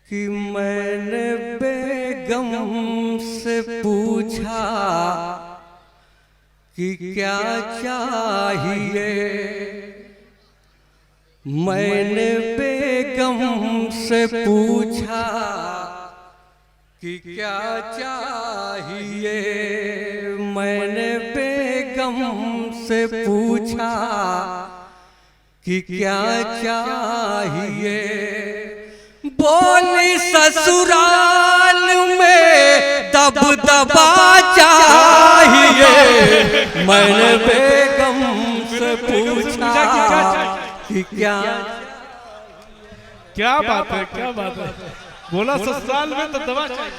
कि मैंने बेगम से पूछा कि क्या चाहिए। मैंने बेगम से पूछा कि क्या चाहिए। मैंने बेगम से पूछा कि क्या चाहिए। बोली ससुराल में दबदबा चाहिए। मैंने बेगम से पूछा कि क्या बात है, क्या बात है। बोला ससुराल में दबदबा चाहिए।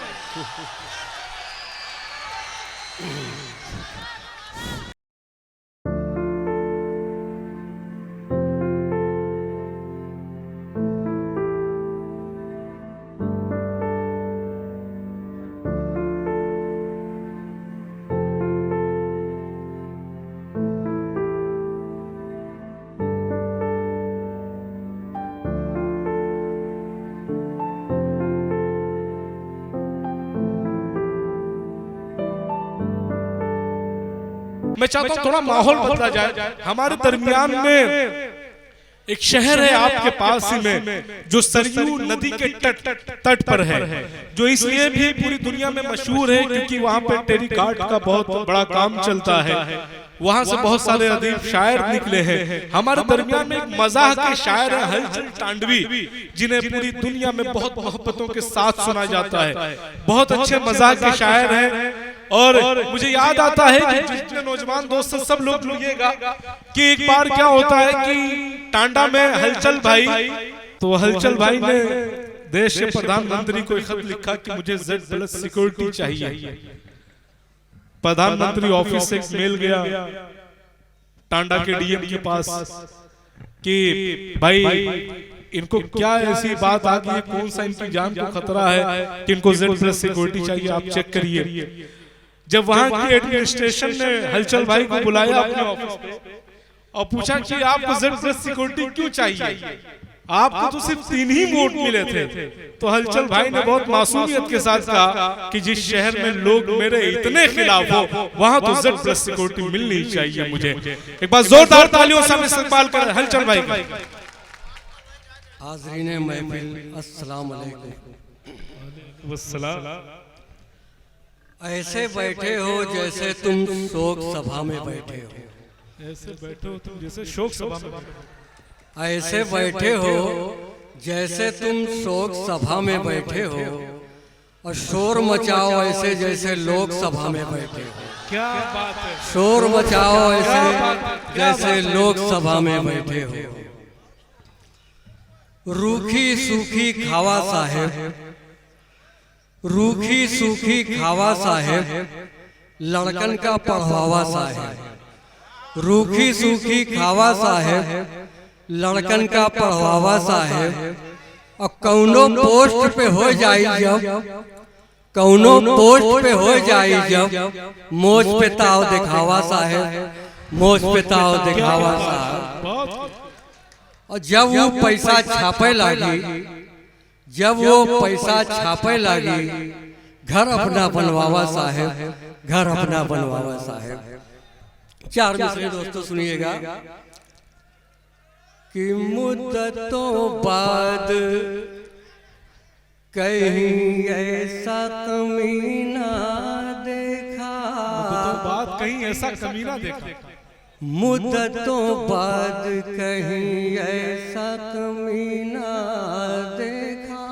मैं चाहता हूं थोड़ा माहौल बदला जाए। हमारे दरमियान में एक शहर है आपके पास ही में, जो सरयू नदी के तट पर है, जो इसलिए भी पूरी दुनिया में मशहूर है क्योंकि वहां पे टेरिकाट का बहुत बड़ा काम चलता है। वहां से बहुत सारे अदीब शायर निकले हैं। हमारे दरमियान में एक मजाह के शायर है हलचल टांडवी, जिन्हें पूरी दुनिया में बहुत मोहब्बतों के साथ सुना जाता है। बहुत अच्छे मजाह के शायर हैं। और मुझे याद आता है कि जितने नौजवान दोस्त सब लोग जुड़िएगा कि एक बार क्या होता है कि टांडा में हलचल भाई, तो हलचल भाई ने देश के प्रधानमंत्री को एक खत लिखा कि मुझे Z+ सिक्योरिटी चाहिए। प्रधानमंत्री ऑफिस से मेल गया टांडा के डीएम के पास कि भाई इनको क्या ऐसी बात आ गई, कौन सा इनकी जान को खतरा है कि इनको Z+ सिक्योरिटी चाहिए, आप चेक करिए। जब वहां के एडमिनिस्ट्रेशन ने हलचल भाई को बुलाया अपने ऑफिस पे और पूछा कि आपको Z+ सिक्योरिटी क्यों चाहिए, आपको तो सिर्फ 3 ही वोट मिले थे। तो हलचल भाई ने बहुत मासूमियत के साथ कहा कि जिस शहर में लोग मेरे इतने खिलाफ हो वहां तो Z+ सिक्योरिटी मिलनी चाहिए मुझे। एक बार जोरदार तालियों से इस्तकबाल करें हलचल भाई का। हाज़रीन महफिल, अस्सलाम वालेकुम। वस्सलाम। ऐसे बैठे हो जैसे तुम शोक सभा में बैठे हो। ऐसे बैठे हो तुम जैसे शोक सभा में। ऐसे बैठे हो जैसे तुम शोक सभा में बैठे हो और शोर मचाओ ऐसे जैसे लोक सभा में बैठे हो। क्या बात है। शोर मचाओ ऐसे जैसे लोक सभा में बैठे हो। रूखी सूखी खावा साहेब, रूखी सूखी खावा साहेब, लड़कन का पढ़वावा साहेब। रूखी सूखी खावा साहेब, लड़कन का पढ़वावा साहेब। और कौनो पोस्ट पे हो जाई जब, कौनो पोस्ट पे हो जाई जब, मोज पे ताव दिखावा साहेब, मोज पे ताव दिखावा साहेब। और जब वो पैसा छापे लगी, जब वो पैसा छापे लगी, घर अपना बनवावा साहेब, घर अपना बनवावा साहेब। 4 मिसरे दोस्तों सुनिएगा कि मुद्दतों बाद कहीं ऐसा कमीना देखा, कहीं ऐसा कमीना देखा। मुद्दतों बाद कहीं ऐसा कमीना देखा।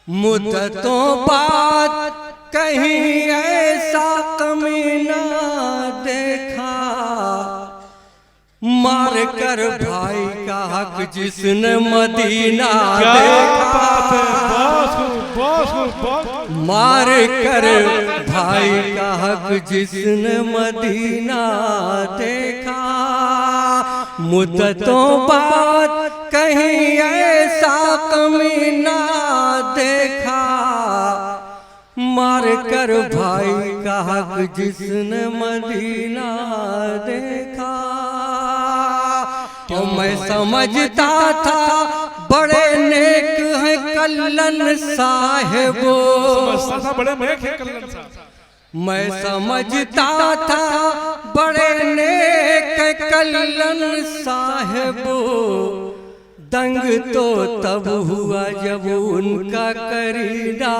मुद्दतों बाद कहीं ऐसा कमीना देखा। मार कर भाई का हक जिसने मदीना देखा। मार कर भाई का हक जिसने मदीना देखा। मुद्दतों बाद कहीं ऐसा कमीना देखा। मार कर भाई का हक जिसने मदीना देखा। तो मैं समझता था बड़े कल्लन साहेब, समझता था बड़े नेक है कल्लन साहब। मैं समझता था बड़े नेक कल्लन साहेब, दंग तो तब हुआ जब उनका करीना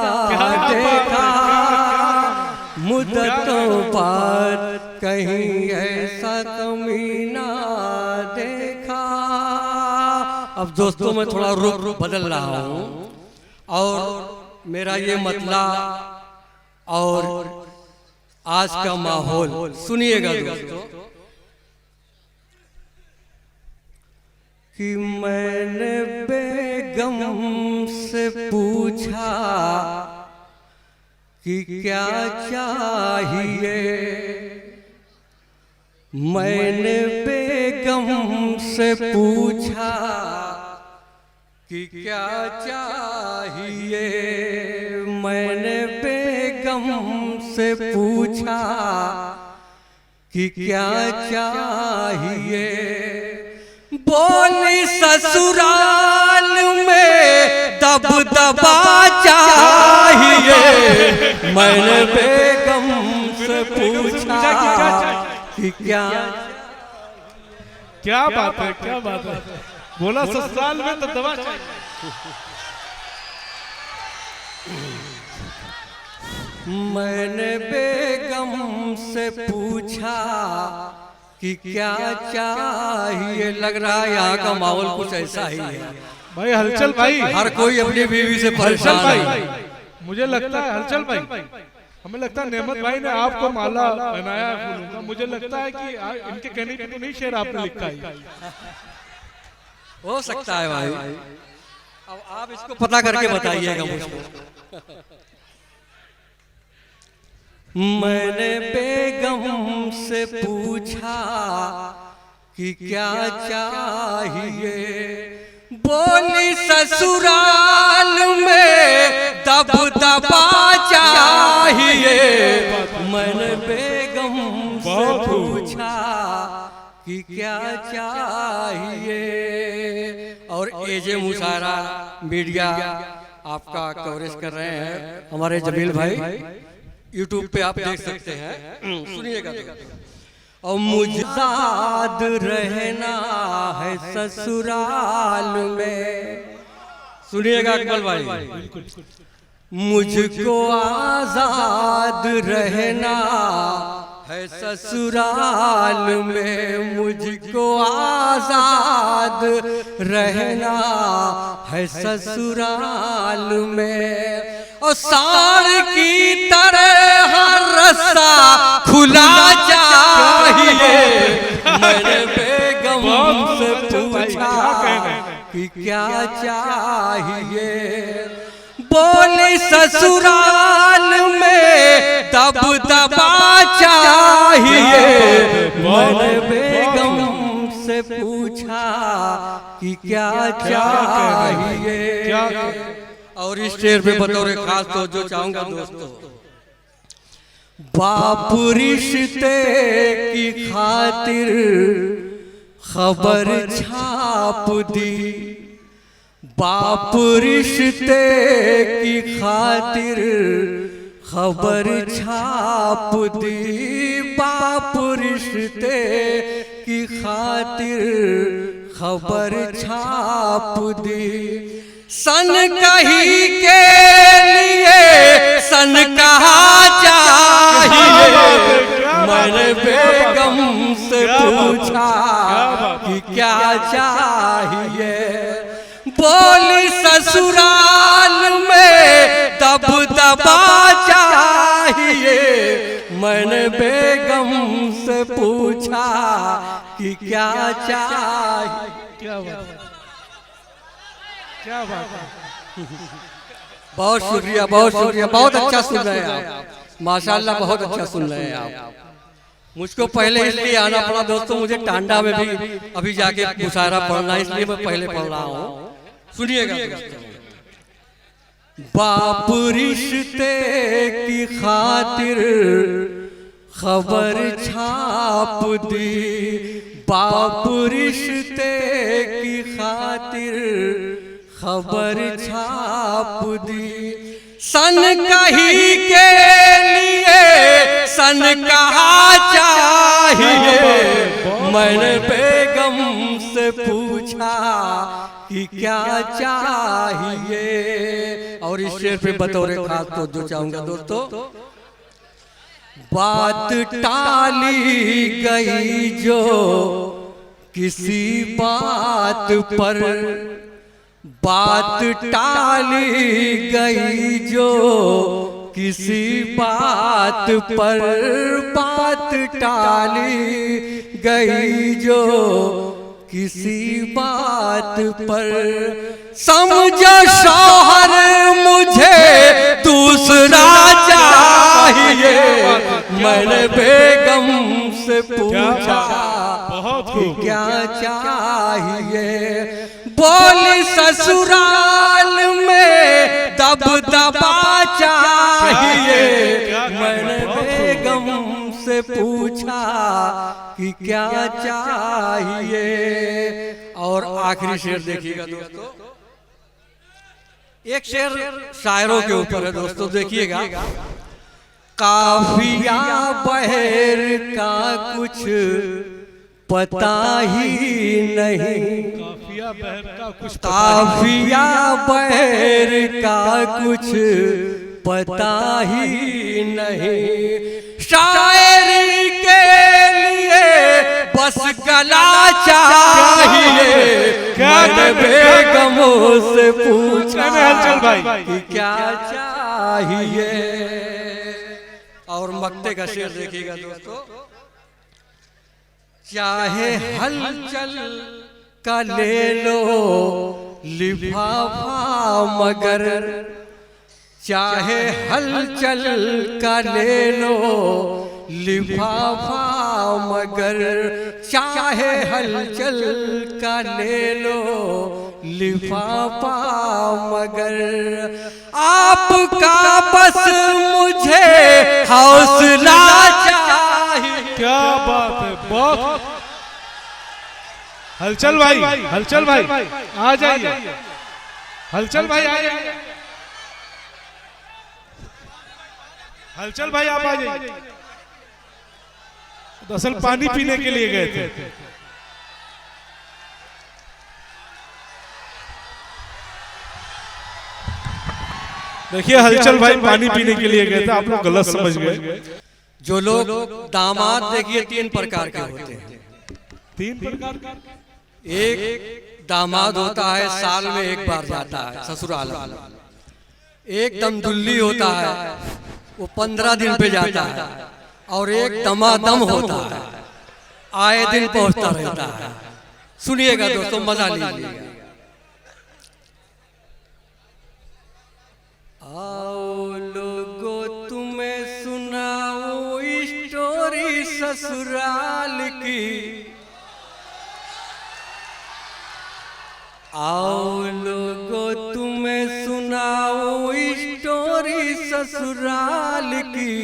देखा, मुद्दतों बाद कहीं ऐसा कमीना देखा। अब दोस्तों मैं थोड़ा रुख बदल रहा हूँ और मेरा ये मतला और आज का माहौल सुनिएगा दोस्तों। कि मैंने बेगम से पूछा कि क्या चाहिए, मैंने बेगम से पूछा कि क्या चाहिए, मैंने बेगम से पूछा कि क्या चाहिए। बोली ससुराल में दबदबा चाहिए, मैंने बेगम से पूछा कि क्या। क्या बात है, क्या बात है। बोला ससुराल में तो दबा चाहिए। मैंने बेगम से पूछा कि क्या चाहिए। लग रहा है यहाँ का माहौल कुछ ऐसा ही है भाई। हलचल भाई, हर कोई अपनी बीवी से परेशान है। मुझे लगता है हलचल भाई, हमें लगता है नेमत भाई ने आपको माला पहनाया है फूलों का। मुझे लगता है कि इनके कहने पे तो नहीं शेर आपने लिखा है। हो सकता है भाई, अब आप इसको पता करके बताइएगा मुझको। मैंने बेगम से पूछा कि क्या चाहिए, बोली ससुराल में दबदबा चाहिए। मैंने बेगम से पूछा कि क्या चाहिए। और एजे मुशारा मीडिया आपका कवरेज कर रहे हैं हमारे जमील भाई, यूट्यूब पे आप देख सकते हैं। सुनिएगा। और मुझे आजाद रहना है ससुराल में, सुनिएगा अकबल भाई। मुझको आजाद रहना है ससुराल में, मुझको आजाद रहना है ससुराल में। और साड़ की तरह रस्सा खुला चाहिए। मैंने बेगम से पूछा कि क्या चाहिए, बोली ससुराल में दबदबा चाहिए। मैंने बेगम से पूछा कि क्या चाहिए। और इस शेर पे बतौर खास तो जो चाहूंगा दोस्तों, बाप रिश्ते की खातिर खबर छाप दी, बाप रिश्ते की खातिर खबर छाप दी, बाप रिश्ते की खातिर खबर छाप दी। सन कही के लिए सन कहा चाहिए। मैंने बेगम से पूछा कि क्या चाहिए, बोली ससुराल में दबदबा चाहिए। मैंने बेगम से पूछा कि क्या चाहिए। क्या बात, क्या बात है। बहुत शुक्रिया, बहुत शुक्रिया, बहुत अच्छा सुन रहे हैं आप, माशाल्लाह बहुत अच्छा सुन रहे हैं आप। मुझको पहले इसलिए आना पड़ा दोस्तों, मुझे टांडा में भी अभी जाके मुशायरा पढ़ना, इसलिए मैं पहले पढ़ रहा हूँ। सुनिएगा। बाप रिश्ते की खातिर खबर छाप दी, बाप रिश्ते की खातिर खबर छाप दी। सन कही के लिए सन कहा चाहिए, मैंने बेगम से पूछा कि क्या चाहिए। और इस शेर पे बतौर खास तो जो चाहूंगा दोस्तों, बात टाली गई जो किसी बात पर, बात टाली गई जो किसी बात पर, बात टाली गई जो किसी बात पर। समझो शौहर मुझे दूसरा चाहिए, मैंने बेगम से पूछा कि क्या चाहिए। बोली ससुराल में दबदबा चाहिए, मैंने बेगम से पूछा कि क्या चाहिए। और आखिरी शेर देखिएगा दोस्तों, एक शेर शायरों के ऊपर है दोस्तों, देखिएगा। काफिया बहर का कुछ पता ही नहीं, काफिया बहर का कुछ काफिया बहर का कुछ पता ही नहीं। शायरी के लिए बस गला चाहिए, मैंने बेगमों से पूछा कि क्या चाहिए। और मक्ते का शेर देखिएगा दोस्तों, चाहे हलचल का ले लो लिफाफा मगर, चाहे हलचल का ले लो लिफाफा मगर, चाहे हलचल का ले लो लिफाफा मगर, आपका बस मुझे हौसला चाहिए। क्या बात है, बहुत। हलचल भाई, हलचल भाई आ जाइए, हलचल भाई आ जाइए, हलचल भाई आप आ जाइए। दरअसल पानी पीने के लिए गए थे। देखिए हलचल भाई पानी पीने के लिए गए थे, आप लोग गलत समझ गए। जो लोग दामाद देखिए तीन प्रकार के होते हैं। तीन प्रकार का? एक दामाद होता है साल में एक बार जाता है ससुराल, एक दमदुल्ली होता है वो 15 दिन पे जाता है, और एक दमादम होता है आए दिन पहुंचता रहता है। सुनिएगा दोस्तों, मजा लीजिएगा। आओ लोगो तुम्हें सुनाओ स्टोरी ससुराल की, आओ लोगो तुम्हें सुनाओ स्टोरी ससुराल की।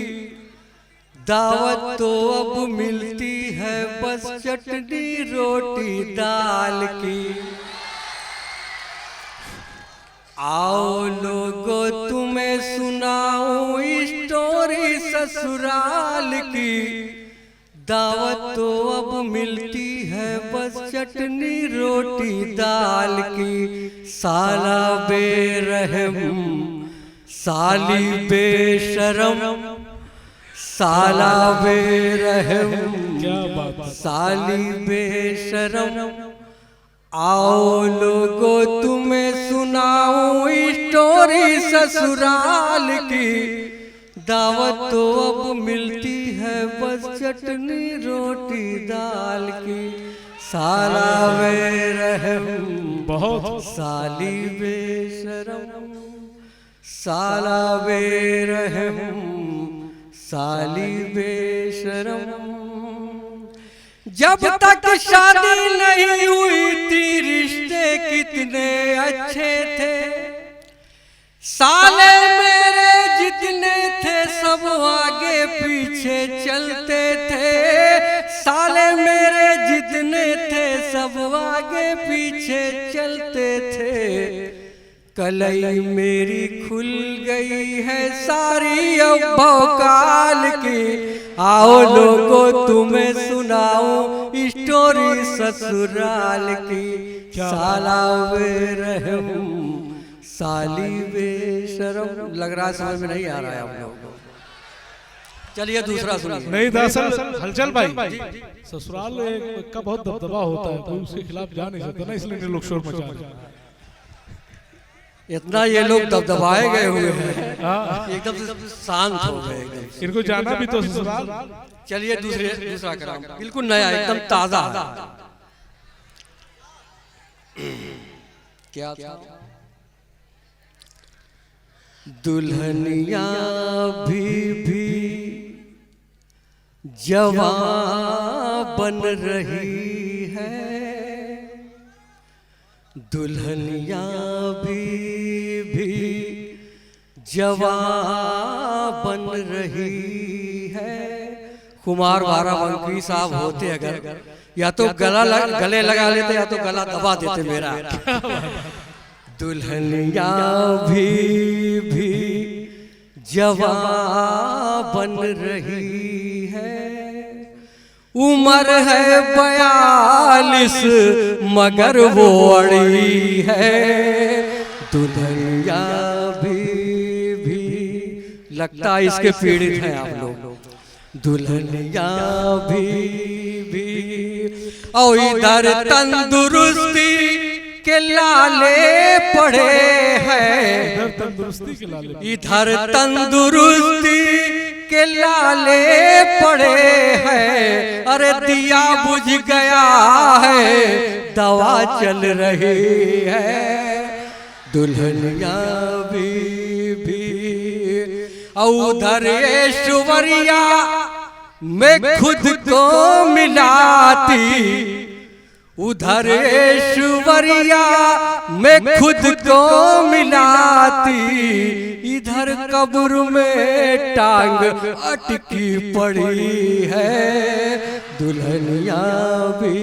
दावत तो अब मिलती है बस चटनी रोटी दाल की। आओ लोगो तुम्हें सुनाओ स्टोरी ससुराल की। दावत तो अब मिलती है बस चटनी रोटी दाल की। साला बेरहम साली बेशरम, साला बेरहम क्या बात, साली बेशरम। आओ लोगो तुम्हें सुनाऊं स्टोरी ससुराल की। दावत तो अब मिलती है बस चटनी रोटी दाल की। साला बेरहम बहुत, साली बेशरम, साला बेरहम साली बेशरम। जब तक शादी नहीं हुई थी रिश्ते कितने अच्छे थे। साले मेरे जितने थे सब आगे पीछे चलते थे। साले मेरे जितने थे सब आगे पीछे चलते थे। कलई मेरी खुल गई है सारी अब भौकाल की, आओ लोगों तुम्हें सुनाऊं स्टोरी ससुराल की। साला वे रहूं साली वे शर्म। लग रहा है समझ में नहीं आ रहा है आप लोग। चलिए दूसरा सुनिए। नहीं दरअसल हलचल भाई, ससुराल का बहुत दबदबा होता है, कोई उसके खिलाफ जा नहीं सकता ना, इसलिए लोग शोर मचा रहे हैं। इतना ये लोग दबदबाए गए हुए हैं, एकदम से शांत हो गए एकदम। इनको जाना भी तो ससुराल। चलिए दूसरा कराम, बिल्कुल नया एकदम ताजा। क्या था? दुल्हनिया भी जवां बन रही है, दुल्हनिया भी जवां बन रही है। कुमार बाराबंकी साहब होते अगर या तो गले लगा लेते या तो गला दबा देते मेरा। दुल्हनिया भी जवां बन रही है, उम्र है 42 मगर वो अड़ी है। दुल्हनिया भी लगता है इसके पीड़ित हैं आप लोग। दुल्हनिया भी और इधर तंदुरुस्ती के लाले पड़े हैं, इधर तंदुरुस्ती के लाले, इधर तंदुरुस्ती के लाले पड़े हैं। अरे दिया बुझ गया है दवा चल रही है। दुल्हनिया भी उधर ऐश्वर्या में खुद को मिलाती, उधर ऐश्वर्या में खुद को मिलाती, इधर कब्र में टांग अटकी पड़ी है। दुल्हनिया भी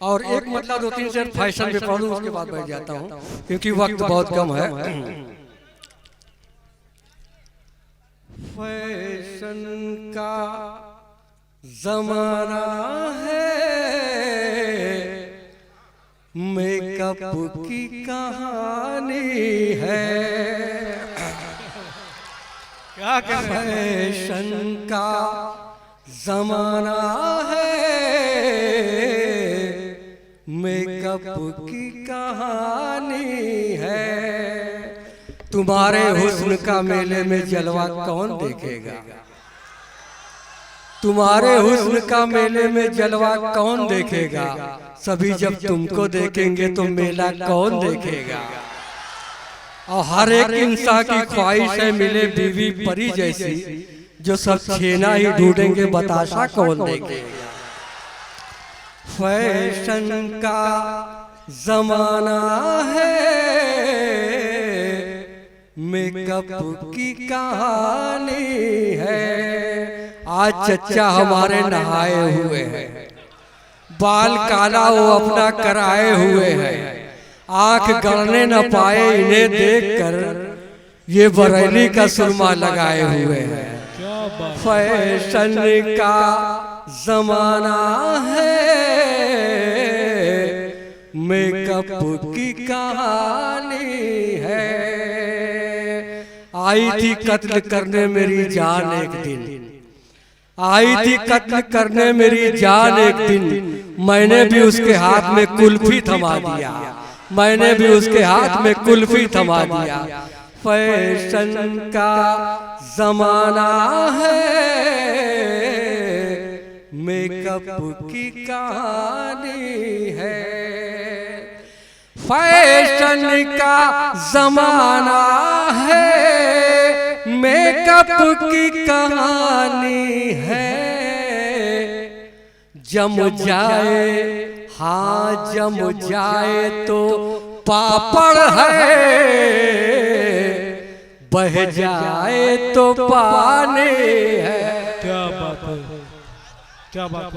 और एक मतलब 2-3 शेर फैशन में पढ़ूं, उसके बाद बैठ जाता हूँ क्योंकि वक्त बहुत कम है। फैशन का जमाना है, मेकअप की कहानी है। क्या कह रहे हैं? फैशन का जमाना है, मेकअप की कहानी है। तुम्हारे हुस्न का मेले में जलवा कौन देखेगा, तुम्हारे हुस्न का मेले में जलवा कौन देखेगा। सभी जब तुमको देखेंगे तो मेला कौन देखेगा। और हर एक इंसान की ख्वाहिश है मिले बीवी परी जैसी, जो सब छेना ही ढूंढेंगे बताशा कौन देखेगा। फैशन का जमाना है, मेकअप की कहानी है। आज चच्चा हमारे नहाए हुए हैं, बाल काला वो अपना कराए हुए हैं, आंख गड़ने न पाए इन्हें देखकर ये बरेली का सुरमा लगाए हुए हैं। फैशन का जमाना है, मेकअप की कहानी है। आई थी कत्ल करने मेरी जान एक दिन, आई थी कत्ल करने मेरी जान एक दिन, मैंने भी उसके हाथ में कुल्फी थमा दिया, मैंने भी उसके हाथ में कुल्फी थमा दिया। फैशन का जमाना है, मेकअप की कहानी है। फैशन का जमाना है, मेकअप की कहानी है। जम जाए हाँ जम जाए तो पापड़ है, बह जाए तो पानी है। क्या बात है, क्या बात है।